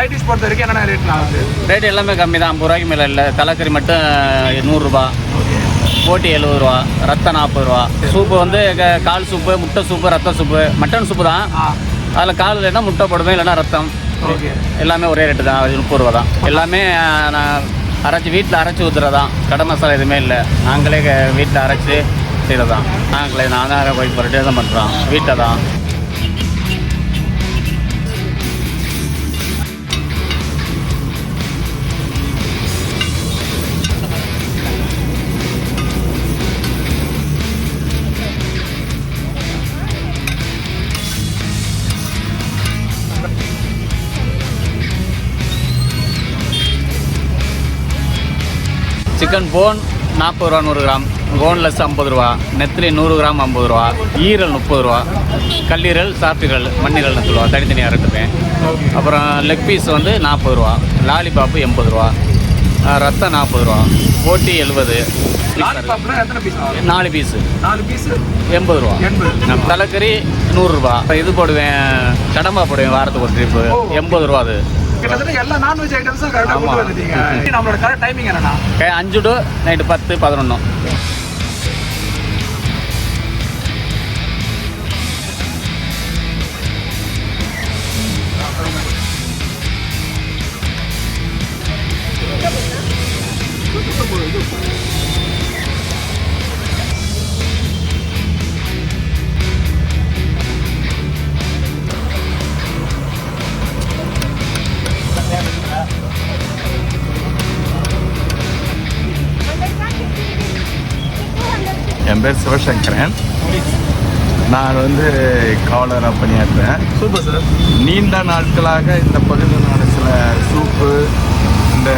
Side dish பொறுத்த வரைக்கும் என்னென்ன ரேட்லாம் ஆகுது? ரேட் எல்லாமே கம்மி தான், 50 ரூபாய்க்கு மேலே இல்லை. தலைக்கறி மட்டும் 100 ரூபா, போட்டி 70 ரூபா, ரத்தம் 40 ரூபா. சூப்பு வந்து கால் சூப்பு, முட்டை சூப்பு, ரத்த சூப்பு. மட்டன் சூப்பு தான், அதில் கால் இல்லைன்னா முட்டை போடுவேன், இல்லைன்னா ரத்தம். எல்லாமே ஒரே ரேட்டு தான், 30 ரூபா தான். எல்லாமே நான் வீட்டில் அரைச்சி ஊற்றுறதான். கடை மசாலா எதுவுமே இல்லை, நாங்களே வீட்டில் அரைச்சி செய்கிறதான். நாங்கள் போய் பர் டே தான் பண்ணுறோம், வீட்டில் தான். சிக்கன் போன் 40 ரூபா 100 கிராம், போன்லெஸ் 50 ரூபா, நெத்திலி 100 கிராம் 50 ரூபா, ஈரல் 30 ரூபா, கல்லீரல் சாப்பிட்டுகள் மண்ணிரல்னு சொல்லுவா, தனித்தனியாக எடுத்துப்பேன். அப்புறம் லெக் பீஸ் வந்து 40 ரூபா, லாலிபாப்பு 80 ரூபா, ரத்தம் 40 ரூபா, போட்டி 70. 4 பீஸு 80 ரூபா. தலைக்கறி 100 ரூபா. இது போடுவேன், கடம்பா போடுவேன் வாரத்துக்கு ஒரு ட்ரிப்பு, 80 ரூபா. அது எல்லா நான்வெஜ் ஐட்டம்ஸும் கரெக்டாக கொண்டு வந்துட்டீங்க. நம்மளோட கரெக்ட் டைமிங் என்னன்னா 5 டு நைட்டு 10, 11. என் பேர் சிவசங்கரன். நான் வந்து காவலராக பணியாற்றுறேன். Super sir. நீண்ட நாட்களாக இந்த பகுதியில் நான் சில சூப்பு, இந்த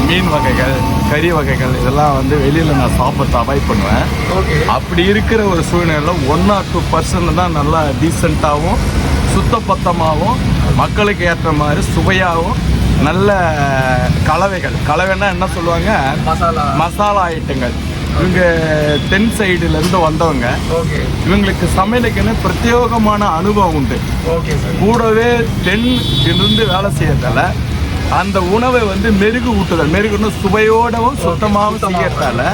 மீன் வகைகள், கறி வகைகள் இதெல்லாம் வந்து வெளியில் நான் சாப்பிட்டு அவாய்ட் பண்ணுவேன். அப்படி இருக்கிற ஒரு சூழ்நிலையில் 1 or 2% தான் நல்லா டீசெண்டாகவும் சுத்தபத்தமாகவும் மக்களுக்கு ஏற்ற மாதிரி சுவையாகவும் நல்ல கலவைன்னா என்ன சொல்லுவாங்க, மசாலா ஐட்டங்கள். இவங்க தென் சைடுலேருந்து வந்தவங்க, இவங்களுக்கு சமையலுக்குன்னு பிரத்யேகமான அனுபவம் உண்டு. கூடவே தென் இருந்து வேலை செய்யறதால அந்த உணவை வந்து மெருகுன்னு சுவையோடவும் சுத்தமாகவும் செய்யறதால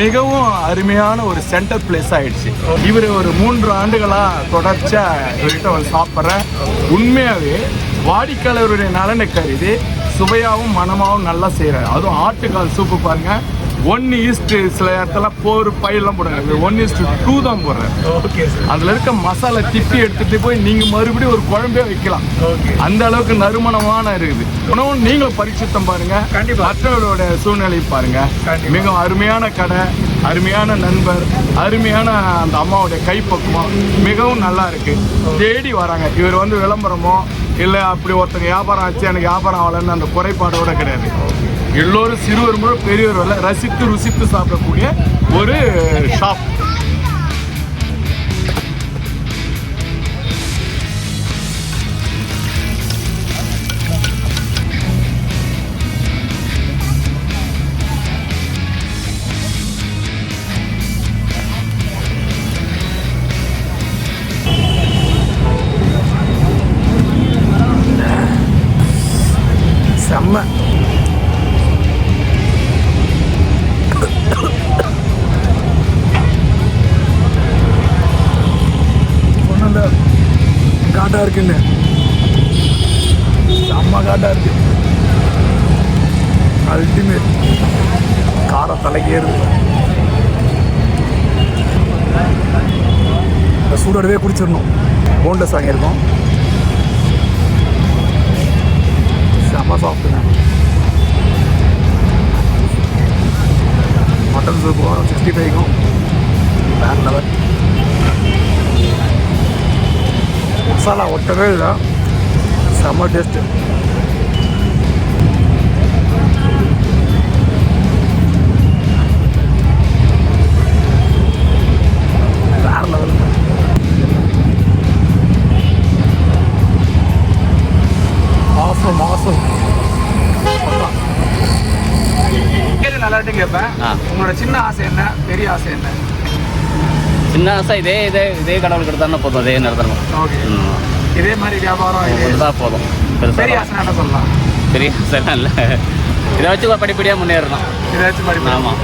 மிகவும் அருமையான ஒரு சென்டர் பிளேஸ் ஆயிடுச்சு. இவர் ஒரு 3 ஆண்டுகளாக தொடர்ச்சியாக இவர்கிட்ட சாப்பிட்றேன். உண்மையாகவே வாடிக்கையாளருடைய நலனை கருதி சுவையாகவும் மனமாகவும் நல்லா செய்கிறார். அதுவும் ஆட்டுக்கால் சூப்பு பாருங்கள், 1:, சில இடத்துல 4 பையெல்லாம் போடுறாங்க, 1:2 தான் போடுறேன். அதில் இருக்க மசாலா திப்பி எடுத்துகிட்டு போய் நீங்கள் மறுபடியும் ஒரு குழம்பே வைக்கலாம். அந்த அளவுக்கு நறுமணமான இருக்குது. உணவும் நீங்களும் பரிசுத்தம் பாருங்கள், மற்றவர்களோட சூழ்நிலை பாருங்கள். மிகவும் அருமையான கடை, அருமையான நண்பர், அருமையான அந்த அம்மாவுடைய கைப்பக்குவம் மிகவும் நல்லா இருக்குது. தேடி வராங்க. இவர் வந்து விளம்பரமோ இல்லை அப்படி ஒருத்தங்க வியாபாரம் ஆச்சு எனக்கு வியாபாரம் ஆகலைன்னு அந்த குறைபாடோட கிடையாது. எல்லோரும் சிறுவர் முதல் பெரியவர் வரல ரசித்து ருசித்து சாப்பிடக்கூடிய ஒரு ஷாப். செம்ம. காட்டாக இருக்குன்னு செம்ம காட்டாக இருக்கு. அல்டிமேட். கார தலைக்கேறுது. சூடவே குடிச்சிடணும். போண்டஸ் வாங்கியிருக்கோம். செம்ம சாப்பிட்டுங்க. மட்டன் சூப்பும் 65க்கும் வேற லெவல். மசாலா ஒட்டவே இல்லை, செம்ம டேஸ்ட்டு. வேற லெவல். மாசம் நல்லா இருக்கு. கேட்பேன், உங்களோட சின்ன ஆசை என்ன, பெரிய ஆசை என்ன? சின்ன ஆசை இதே கடவுளுக்கு எடுத்தாலும் போதும், அதே நடத்தணும். ஓகே, இதே மாதிரி வியாபாரம் இருந்தால் போதும். பெரிய ஆசை என்ன சொல்லலாம்? பெரிய ஆசைலாம் இல்லை, இதை வச்சு படிப்படியாக முன்னேறலாம். இதை வச்சு படிப்போம். ஆமாம்,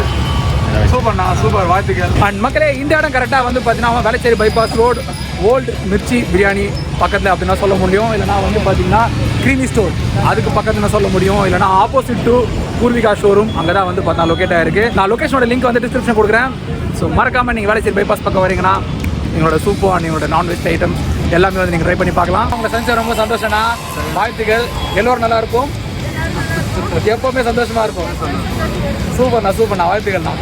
சூப்பர்ண்ணா, சூப்பர், வாழ்த்துக்கள். அண்ட் மக்களே, இந்த இடம் கரெக்டாக வந்து பார்த்தீங்கன்னா Velachery bypass road old Mirchi biryani பக்கத்தில் அப்படின்னா சொல்ல முடியும். இல்லைனா வந்து பார்த்தீங்கன்னா க்ரீமி ஸ்டோர் அதுக்கு பக்கத்தில் சொல்ல முடியும். இல்லைனா ஆப்போசிட் டு பூர்விகா ஷோரூம் அங்கே தான் வந்து பார்த்தா லொக்கேட் ஆகிருக்கு. நான் லொக்கேஷனோட லிங்க் வந்து டிஸ்கிரிப்ஷன் கொடுக்குறேன். ஸோ மறக்காமல் நீங்கள் வேளச்சேரி பைபாஸ் பக்கம் வரீங்கன்னா எங்களோட சூப்பு அண்ட் எங்களோட நான்வெஜ் ஐட்டம்ஸ் எல்லாமே வந்து நீங்கள் ட்ரை பண்ணி பார்க்கலாம். உங்களை சந்திச்சா ரொம்ப சந்தோஷம்ண்ணா, வாழ்த்துக்கள். எல்லோரும் நல்லாயிருக்கும், எப்போவுமே சந்தோஷமாக இருக்கும். சூப்பர்ண்ணா, சூப்பர்ண்ணா, வாழ்த்துக்கள்ண்ணா.